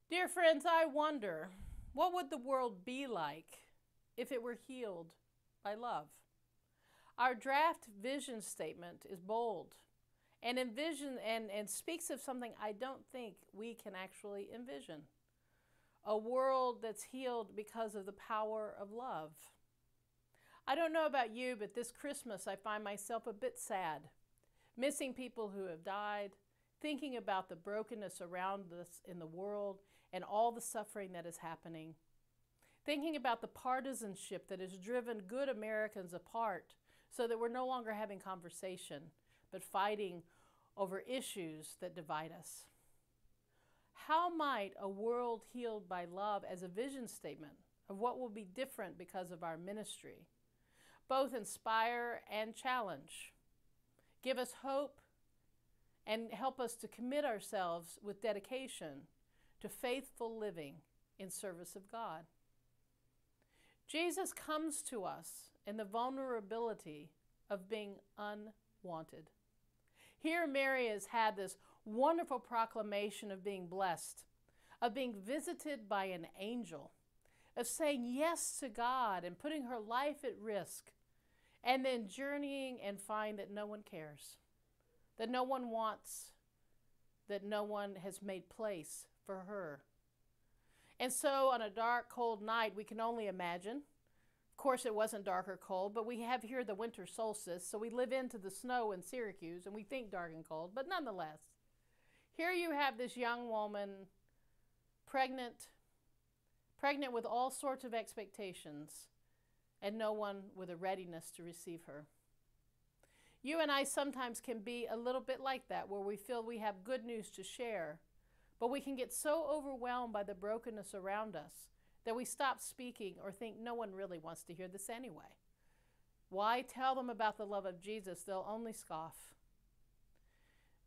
Dear friends, I wonder, what would the world be like if it were healed by love? Our draft vision statement is bold and and speaks of something I don't think we can actually envision. A world that's healed because of the power of love. I don't know about you, but this Christmas I find myself a bit sad, missing people who have died, thinking about the brokenness around us in the world and all the suffering that is happening, thinking about the partisanship that has driven good Americans apart so that we're no longer having conversation, but fighting over issues that divide us. How might a world healed by love as a vision statement of what will be different because of our ministry both inspire and challenge, give us hope, and help us to commit ourselves with dedication to faithful living in service of God? Jesus comes to us in the vulnerability of being unwanted. Here Mary has had this wonderful proclamation of being blessed, of being visited by an angel, of saying yes to God and putting her life at risk, and then journeying and find that no one cares, that no one wants, that no one has made place for her. And so on a dark, cold night, we can only imagine. Of course, it wasn't dark or cold, but we have here the winter solstice, so we live into the snow in Syracuse, and we think dark and cold, but nonetheless. Here you have this young woman, pregnant with all sorts of expectations, and no one with a readiness to receive her. You and I sometimes can be a little bit like that, where we feel we have good news to share, but we can get so overwhelmed by the brokenness around us that we stop speaking or think no one really wants to hear this anyway. Why tell them about the love of Jesus? They'll only scoff.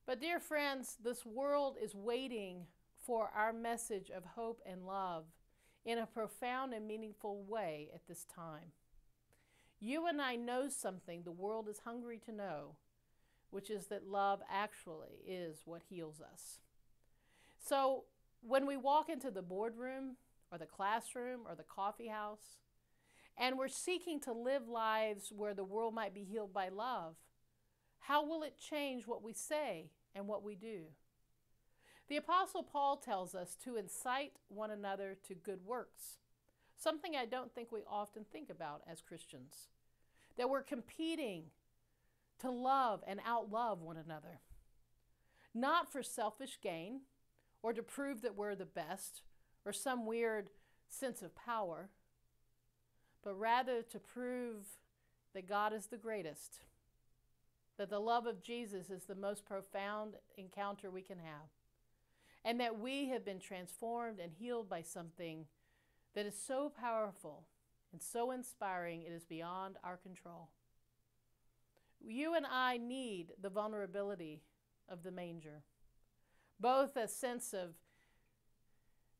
But dear friends, this world is waiting for our message of hope and love in a profound and meaningful way at this time. You and I know something the world is hungry to know, which is that love actually is what heals us. So when we walk into the boardroom or the classroom or the coffee house, and we're seeking to live lives where the world might be healed by love, how will it change what we say and what we do? The Apostle Paul tells us to incite one another to good works, something I don't think we often think about as Christians, that we're competing to love and outlove one another, not for selfish gain or to prove that we're the best or some weird sense of power, but rather to prove that God is the greatest, that the love of Jesus is the most profound encounter we can have, and that we have been transformed and healed by something that is so powerful and so inspiring it is beyond our control. You and I need the vulnerability of the manger, both a sense of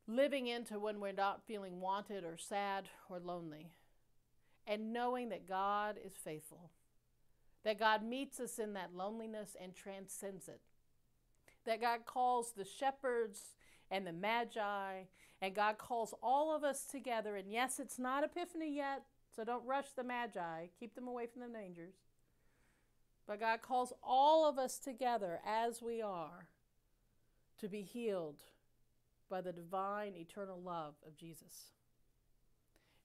living into when we're not feeling wanted or sad or lonely, and knowing that God is faithful, that God meets us in that loneliness and transcends it, that God calls the shepherds and the magi, and God calls all of us together. And yes, it's not Epiphany yet, so don't rush the magi. Keep them away from the mangers. But God calls all of us together as we are to be healed by the divine, eternal love of Jesus.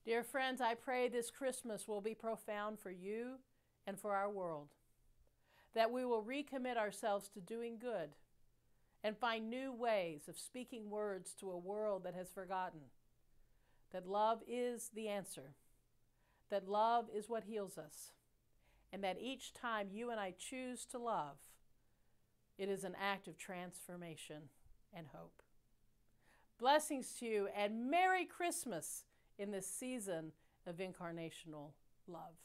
Dear friends, I pray this Christmas will be profound for you and for our world, that we will recommit ourselves to doing good and find new ways of speaking words to a world that has forgotten that love is the answer, that love is what heals us, and that each time you and I choose to love, it is an act of transformation and hope. Blessings to you and Merry Christmas in this season of incarnational love.